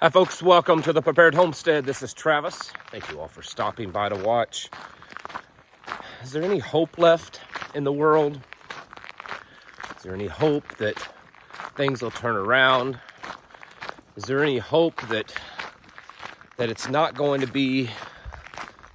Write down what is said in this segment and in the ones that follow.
Hi folks, welcome to the Prepared Homestead. This is Travis. Thank you all for stopping by to watch. Is there any hope left in the world? Is there any hope that things will turn around? Is there any hope that it's not going to be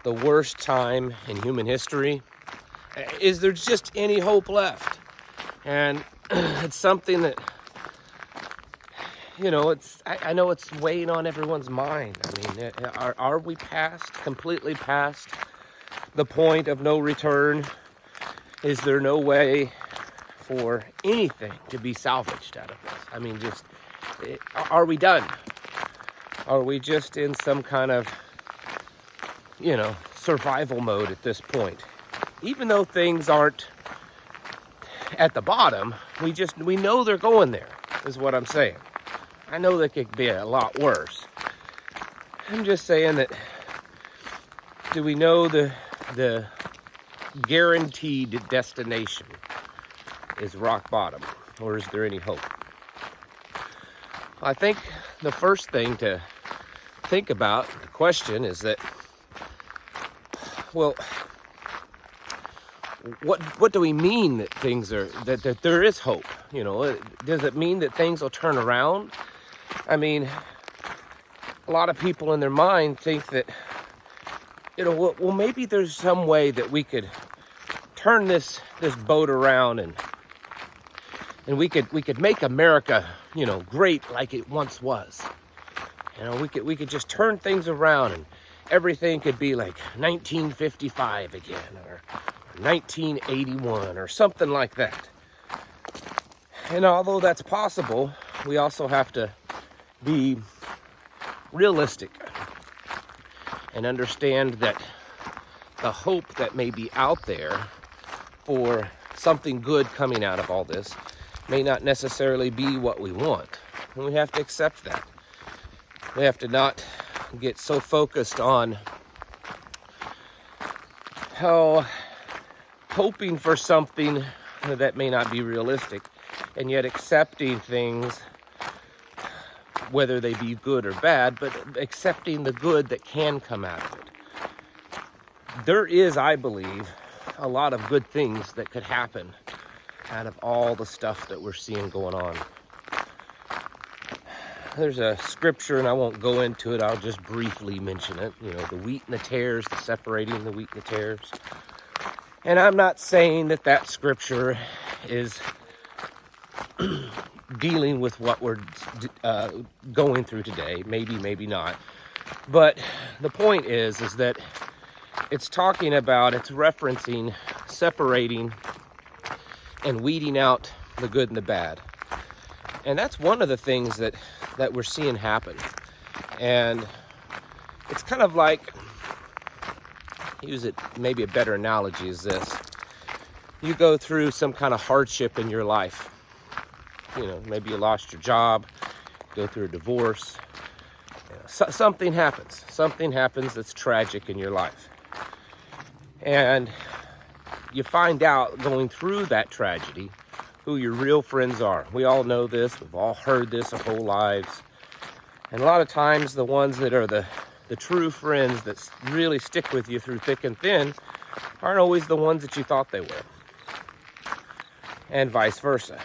the worst time in human history? Is there just any hope left? And it's something that, you know, I know it's weighing on everyone's mind. I mean, are we completely past the point of no return? Is there no way for anything to be salvaged out of this? I mean, are we done? Are we just in some kind of, survival mode at this point? Even though things aren't at the bottom, we know they're going there, is what I'm saying. I know that could be a lot worse. I'm just saying that, do we know the guaranteed destination is rock bottom, or is there any hope? I think the first thing to think about, the question is that, well, what do we mean that things are, that there is hope? Does it mean that things will turn around? I mean, a lot of people in their mind think that, well, maybe there's some way that we could turn this boat around and we could make America, great like it once was. We could just turn things around and everything could be like 1955 again, or 1981 or something like that. And although that's possible, we also have to be realistic and understand that the hope that may be out there for something good coming out of all this may not necessarily be what we want. And we have to accept that. We have to not get so focused on hoping for something that may not be realistic, and yet accepting things, whether they be good or bad, but accepting the good that can come out of it. There is, I believe, a lot of good things that could happen out of all the stuff that we're seeing going on. There's a scripture, and I won't go into it, I'll just briefly mention it. The wheat and the tares, the separating the wheat and the tares. And I'm not saying that scripture is dealing with what we're going through today. Maybe not. But the point is that it's referencing separating and weeding out the good and the bad. And that's one of the things that we're seeing happen. And it's kind of like, maybe a better analogy is this. You go through some kind of hardship in your life. Maybe you lost your job, go through a divorce. Something happens. Something happens that's tragic in your life. And you find out going through that tragedy who your real friends are. We all know this. We've all heard this our whole lives. And a lot of times the ones that are the true friends that really stick with you through thick and thin aren't always the ones that you thought they were. And vice versa.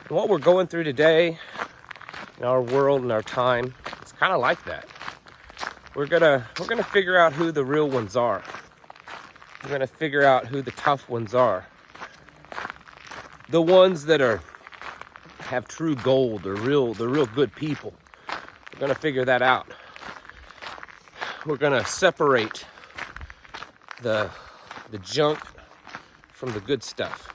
And what we're going through today in our world and our time, it's kind of like that. We're gonna figure out who the real ones are. We're gonna figure out who the tough ones are. The ones that have true gold, the real good people. We're gonna figure that out. We're gonna separate the junk from the good stuff.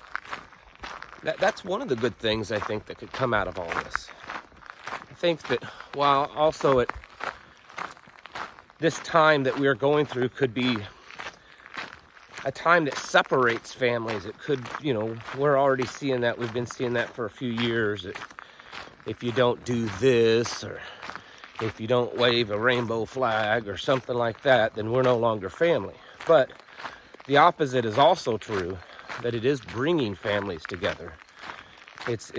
That's one of the good things I think that could come out of all this. I think that while also at this time that we are going through could be a time that separates families. It could, we're already seeing that. We've been seeing that for a few years. That if you don't do this, or if you don't wave a rainbow flag or something like that, then we're no longer family. But the opposite is also true, that it is bringing families together. It's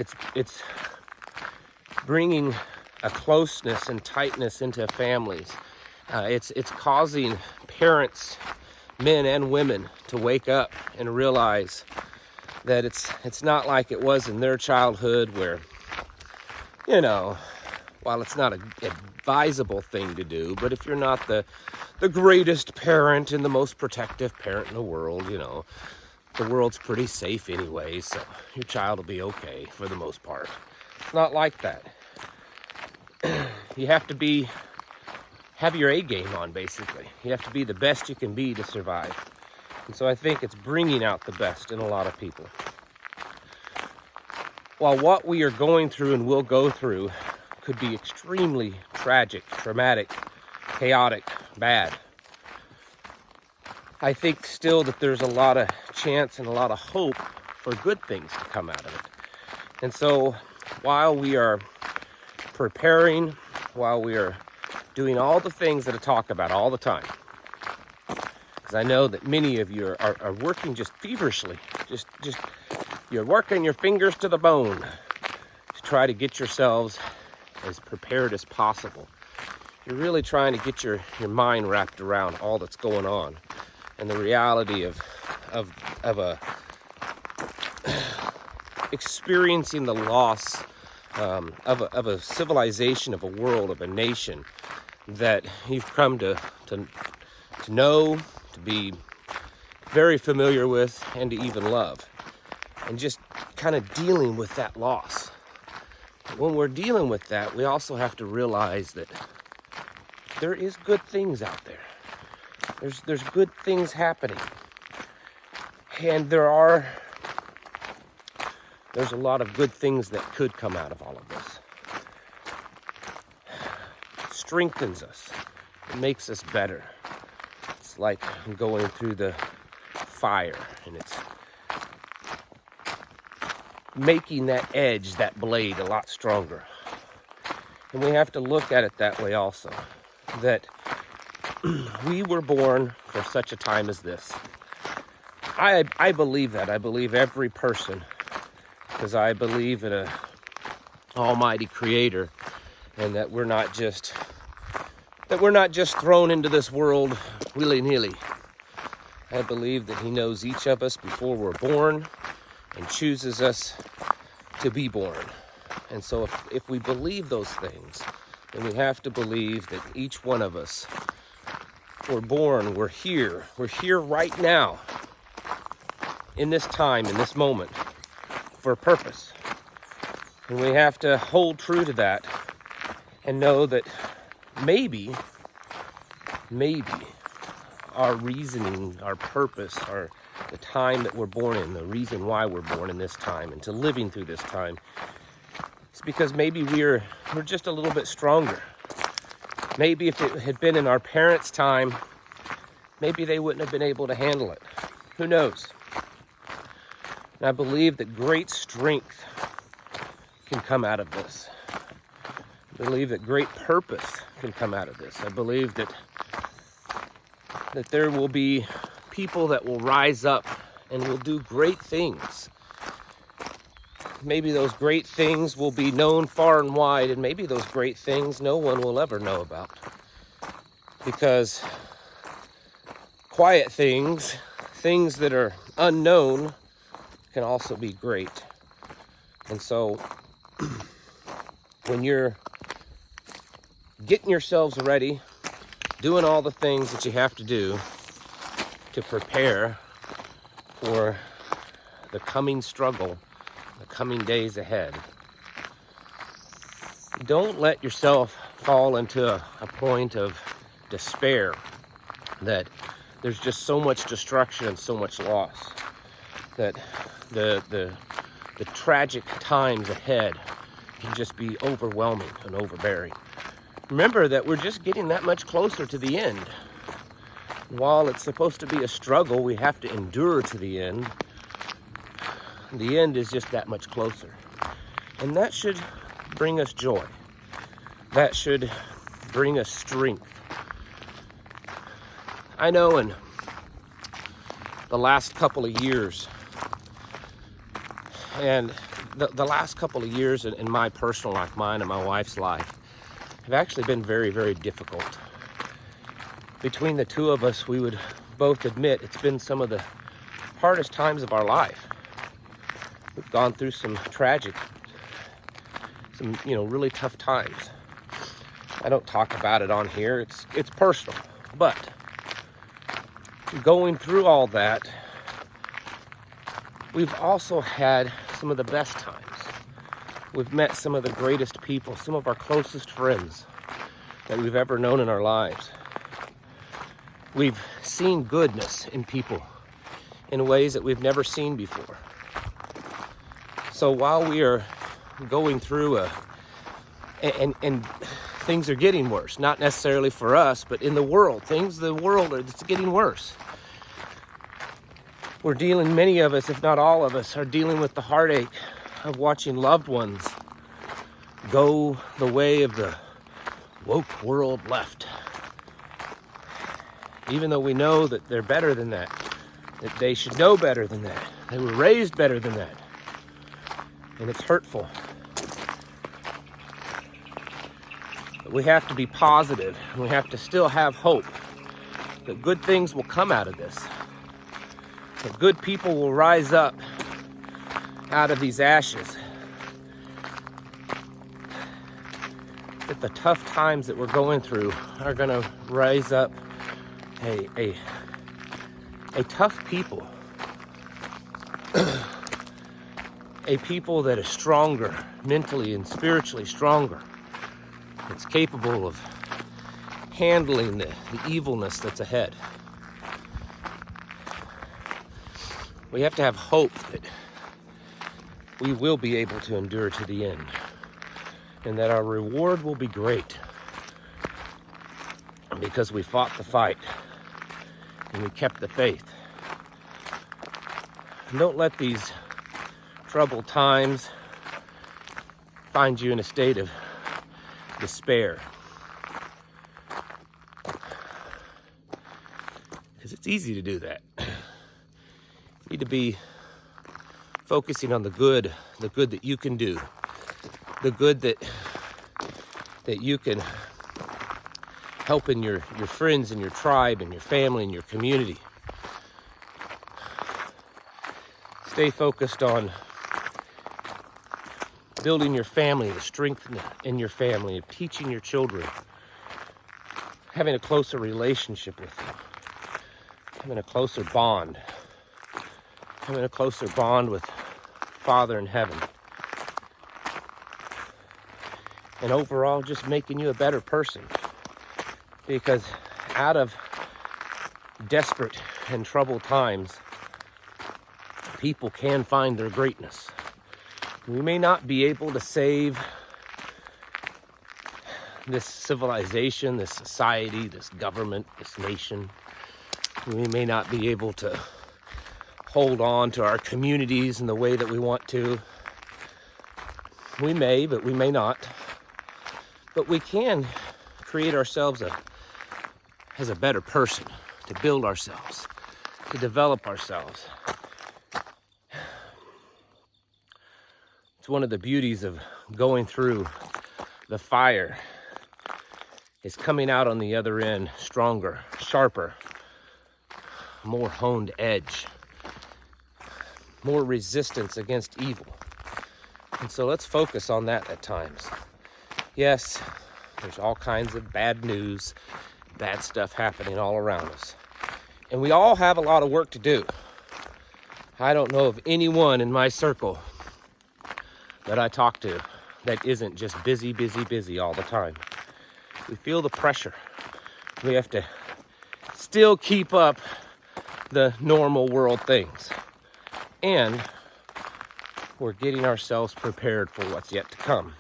bringing a closeness and tightness into families. It's causing parents, men and women, to wake up and realize that it's not like it was in their childhood where, you know, while it's not an advisable thing to do, but if you're not the greatest parent and the most protective parent in the world, you know, the world's pretty safe anyway, so your child will be okay for the most part. It's not like that. You have to have your A game on, basically. You have to be the best you can be to survive. And so I think it's bringing out the best in a lot of people. While what we are going through and will go through could be extremely tragic, traumatic, chaotic, bad, I think still that there's a lot of chance and a lot of hope for good things to come out of it. And so while we are preparing, while we are doing all the things that I talk about all the time, because I know that many of you are working just feverishly, just you're working your fingers to the bone to try to get yourselves as prepared as possible. You're really trying to get your mind wrapped around all that's going on and the reality of experiencing the loss of a civilization, of a world, of a nation that you've come to know, to be very familiar with, and to even love. And just kind of dealing with that loss. When we're dealing with that, we also have to realize that there is good things out there. There's good things happening. And there's a lot of good things that could come out of all of this. It strengthens us. It makes us better. It's like going through the fire, and it's making that edge, that blade, a lot stronger. And we have to look at it that way also, that we were born for such a time as this. I believe that. I believe every person, because I believe in a almighty creator, and that we're not just thrown into this world willy-nilly. I believe that he knows each of us before we're born and chooses us to be born. And so if we believe those things, then we have to believe that each one of us, we're born, we're here right now, in this time, in this moment, for a purpose. And we have to hold true to that and know that maybe our reasoning, our purpose, the time that we're born in, the reason why we're born in this time and to living through this time, is because maybe we're just a little bit stronger. Maybe if it had been in our parents' time, maybe they wouldn't have been able to handle it. Who knows? And I believe that great strength can come out of this. I believe that great purpose can come out of this. I believe that there will be people that will rise up and will do great things. Maybe those great things will be known far and wide, and maybe those great things no one will ever know about. Because quiet things that are unknown, can also be great. And so when you're getting yourselves ready, doing all the things that you have to do to prepare for the coming struggle, the coming days ahead, don't let yourself fall into a point of despair that there's just so much destruction and so much loss, that the tragic times ahead can just be overwhelming and overbearing. Remember that we're just getting that much closer to the end. While it's supposed to be a struggle, we have to endure to the end. The end is just that much closer. And that should bring us joy. That should bring us strength. I know in the last couple of years, and the last couple of years in my personal life, mine and my wife's life, have actually been very, very difficult. Between the two of us, we would both admit it's been some of the hardest times of our life. We've gone through some tragic, some, really tough times. I don't talk about it on here. It's personal. But going through all that, we've also had some of the best times. We've met some of the greatest people, some of our closest friends that we've ever known in our lives. We've seen goodness in people in ways that we've never seen before. So while we are going through and things are getting worse, not necessarily for us, but in the world, it's getting worse. Many of us, if not all of us, are dealing with the heartache of watching loved ones go the way of the woke world left. Even though we know that they're better than that they should know better than that. They were raised better than that. And it's hurtful. But we have to be positive. We have to still have hope that good things will come out of this. That good people will rise up out of these ashes. That the tough times that we're going through are going to rise up a tough people. A people that is stronger, mentally and spiritually stronger. It's capable of handling the evilness that's ahead. We have to have hope that we will be able to endure to the end, and that our reward will be great because we fought the fight and we kept the faith. And don't let these troubled times find you in a state of despair, because it's easy to do that. You need to be focusing on the good that you can do, the good that you can help in your friends and your tribe and your family and your community. Stay focused on building your family, the strength in your family, of teaching your children, having a closer relationship with them, having a closer bond with Father in heaven. And overall, just making you a better person. Because out of desperate and troubled times, people can find their greatness. We may not be able to save this civilization, this society, this government, this nation. We may not be able to hold on to our communities in the way that we want to. We may, but we may not. But we can create ourselves as a better person, to build ourselves, to develop ourselves. It's one of the beauties of going through the fire, is coming out on the other end stronger, sharper, more honed edge, more resistance against evil. And so let's focus on that at times. Yes, there's all kinds of bad news, bad stuff happening all around us. And we all have a lot of work to do. I don't know of anyone in my circle that I talk to that isn't just busy all the time. We feel the pressure. We have to still keep up the normal world things. And we're getting ourselves prepared for what's yet to come.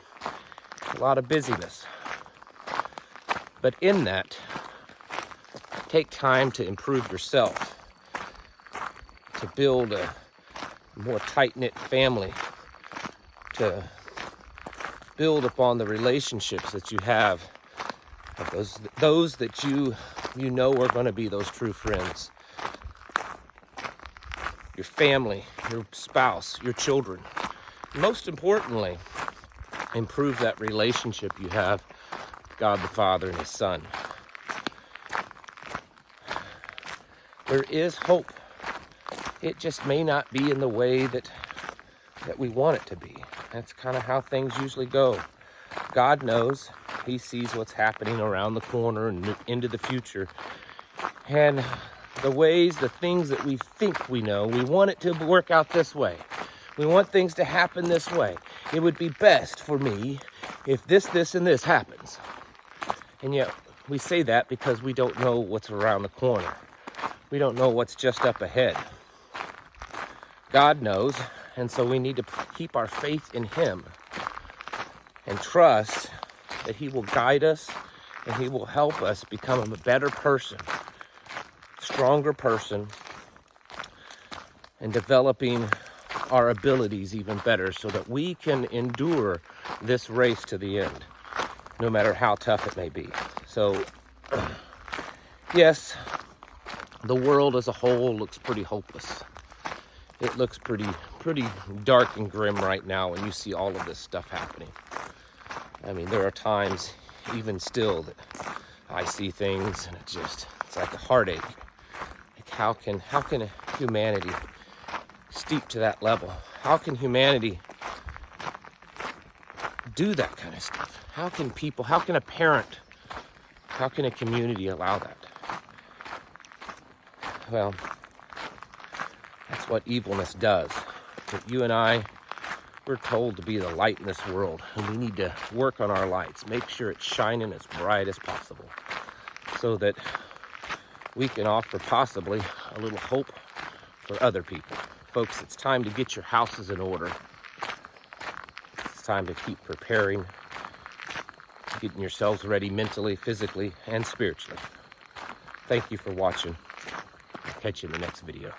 A lot of busyness. But in that, take time to improve yourself, to build a more tight-knit family, to build upon the relationships that you have, those that you know are going to be those true friends. Your family, your spouse, your children. Most importantly, improve that relationship you have God the Father and His Son. There is hope. It just may not be in the way that we want it to be. That's kind of how things usually go. God knows. He sees what's happening around the corner and into the future. And the things that we think we know, we want it to work out this way. We want things to happen this way. It would be best for me if this, and this happens. And yet we say that because we don't know what's around the corner. We don't know what's just up ahead. God knows, and so we need to keep our faith in Him and trust that He will guide us and He will help us become a better person, stronger person, and developing our abilities even better so that we can endure this race to the end, no matter how tough it may be. So, yes, the world as a whole looks pretty hopeless. It looks pretty dark and grim right now when you see all of this stuff happening. I mean, there are times, even still, that I see things and it's like a heartache. Like how can humanity steep to that level? How can humanity do that kind of stuff? How can a parent, how can a community allow that? Well, that's what evilness does. But you and I, we're told to be the light in this world, and we need to work on our lights, make sure it's shining as bright as possible, so that we can offer possibly a little hope for other people. Folks, it's time to get your houses in order. It's time to keep preparing, getting yourselves ready mentally, physically, and spiritually. Thank you for watching. I'll catch you in the next video.